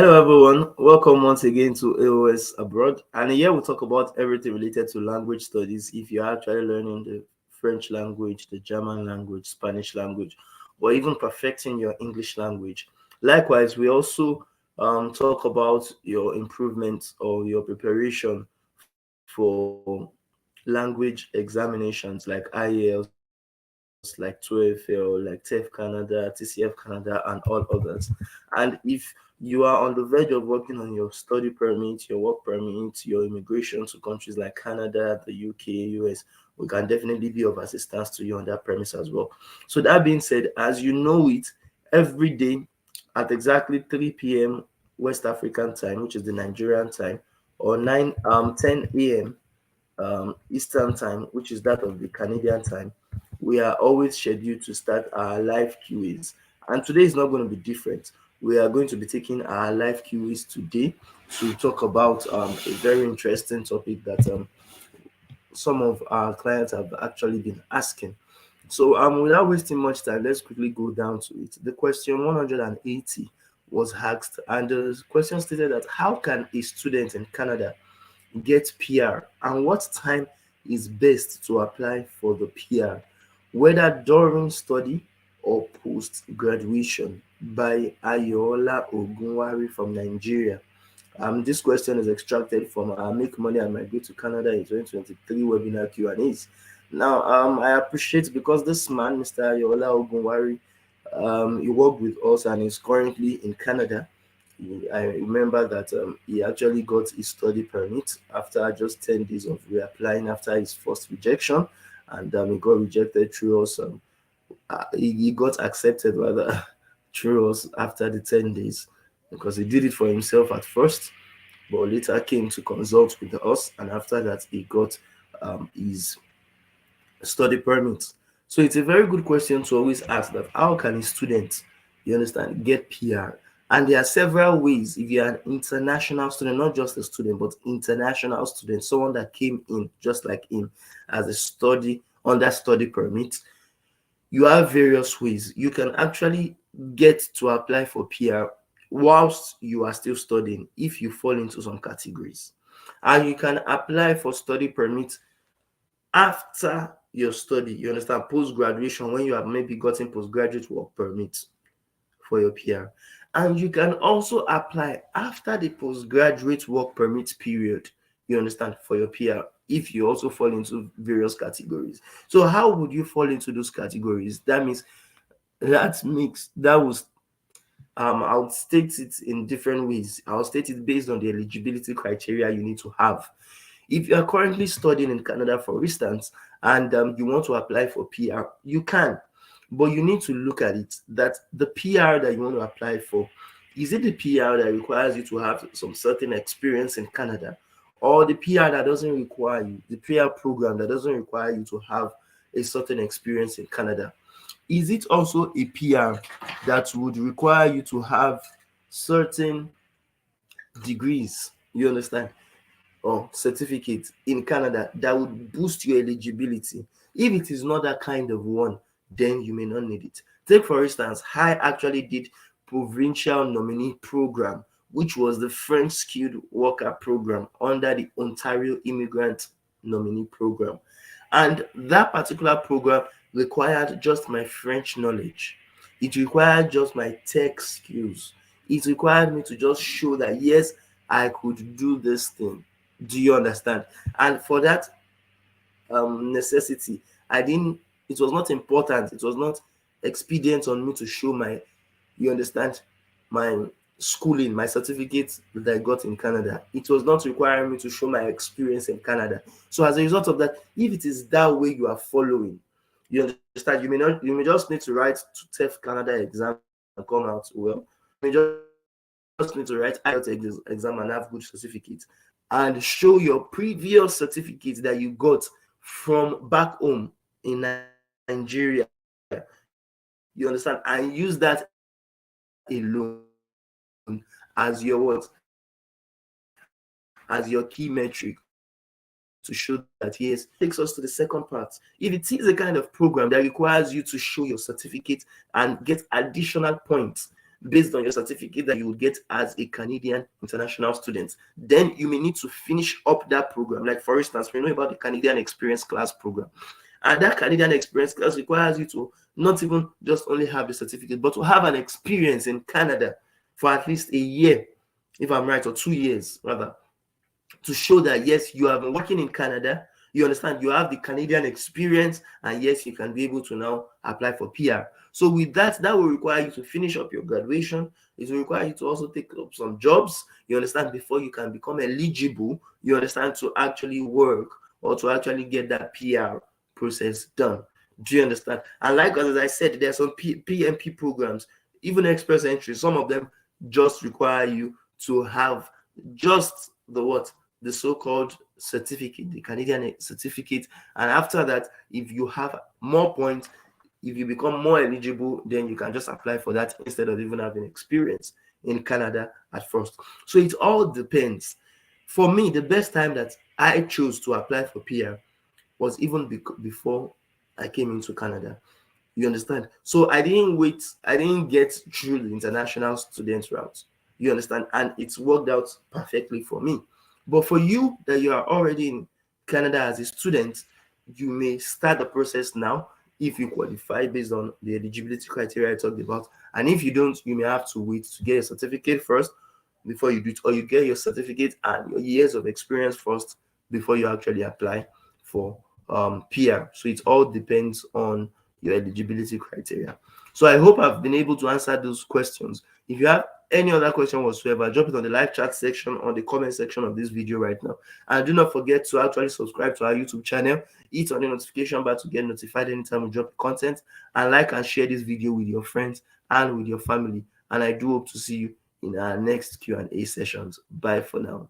Hello, everyone. Welcome once again to A.O.S Abroad. And here we'll talk about everything related to language studies. If you're actually learning the French language, the German language, Spanish language, or even perfecting your English language. Likewise, we also talk about your improvements or your preparation for language examinations like IELTS, like TOEFL, like TEF Canada, TCF Canada, and all others. And if you are on the verge of working on your study permit, your work permit, your immigration to countries like Canada, the UK, US, we can definitely be of assistance to you on that premise as well. So that being said, as you know it, every day at exactly 3 p.m. West African time, which is the Nigerian time, or 10 a.m. Eastern time, which is that of the Canadian time, we are always scheduled to start our live QAs. And today is not going to be different. We are going to be taking our live QAs today to talk about a very interesting topic that some of our clients have actually been asking. So without wasting much time, let's quickly go down to it. The question 180 was asked, and the question stated that how can a student in Canada get PR, and what time is best to apply for the PR, whether during study or post graduation, by Ayoola Ogunware from Nigeria. This question is extracted from our Make Money and Migrate to Canada in 2023 webinar Q&As. Now, I appreciate because this man, Mr. Ayoola Ogunware, he worked with us and is currently in Canada. I remember that he actually got his study permit after just 10 days of reapplying after his first rejection, and he got rejected through us. He got accepted rather through us after the 10 days because he did it for himself at first, but later came to consult with us, and after that, he got his study permit. So it's a very good question to always ask that how can a student, you understand, get PR? And there are several ways. If you're an international student, not just a student, but international student, someone that came in just like him as a study under study permit, you have various ways. You can actually get to apply for PR whilst you are still studying if you fall into some categories. And you can apply for study permit after your study, you understand, post graduation, when you have maybe gotten postgraduate work permit for your PR. And you can also apply after the postgraduate work permit period, you understand, for your PR, if you also fall into various categories. So, how would you fall into those categories? That was I'll state it in different ways. I'll state it based on the eligibility criteria you need to have. If you are currently studying in Canada, for instance, and you want to apply for PR, you can, but you need to look at it that the PR that you want to apply for, is it the PR that requires you to have some certain experience in Canada, or the PR that doesn't require you, the PR program that doesn't require you to have a certain experience in Canada? Is it also a PR that would require you to have certain degrees, you understand, or certificate in Canada that would boost your eligibility? If it is not that kind of one, then you may not need it. Take for instance, I actually did provincial nominee program, which was the French skilled worker program under the Ontario Immigrant nominee program. And that particular program required just my French knowledge. It required just my tech skills. It required me to just show that yes, I could do this thing. Do you understand? And for that necessity, I didn't, it was not important, it was not expedient on me to show my, you understand, my schooling, my certificate that I got in Canada. It was not requiring me to show my experience in Canada. So as a result of that, if it is that way you are following, you understand, you may just need to write to TEF Canada exam and come out well. You may just need to write IELTS exam and have good certificate, and show your previous certificate that you got from back home in Nigeria. You understand? And use that alone as your what? As your key metric to show that yes. Takes us to the second part. If it is a kind of program that requires you to show your certificate and get additional points, based on your certificate that you will get as a Canadian international student. Then you may need to finish up that program. Like for instance, we know about the Canadian Experience Class program. And that Canadian Experience Class requires you to not even just only have the certificate, but to have an experience in Canada for at least a year, if I'm right, or 2 years rather, to show that yes, you have been working in Canada, you understand, you have the Canadian experience, and yes, you can be able to now apply for PR. So with that, that will require you to finish up your graduation. It will require you to also take up some jobs, you understand, before you can become eligible, you understand, to actually work or to actually get that PR process done. Do you understand? And like as I said, there are some PMP programs, even express entry, some of them just require you to have just the what, the so-called certificate, the Canadian certificate. And after that, if you have more points, if you become more eligible, then you can just apply for that instead of even having experience in Canada at first. So it all depends. For me, the best time that I chose to apply for PR was even before I came into Canada. You understand? So I didn't wait, I didn't get through the international student route. You understand? And it's worked out perfectly for me. But for you that you are already in Canada as a student, you may start the process now if you qualify based on the eligibility criteria I talked about. And if you don't, you may have to wait to get a certificate first before you do it, or you get your certificate and your years of experience first before you actually apply for PR. So it all depends on your eligibility criteria. So I hope I've been able to answer those questions. If you have any other question whatsoever, drop it on the live chat section or the comment section of this video right now. And do not forget to actually subscribe to our YouTube channel, hit on the notification bell to get notified anytime we drop content, and like and share this video with your friends and with your family. And I do hope to see you in our next Q&A sessions. Bye for now.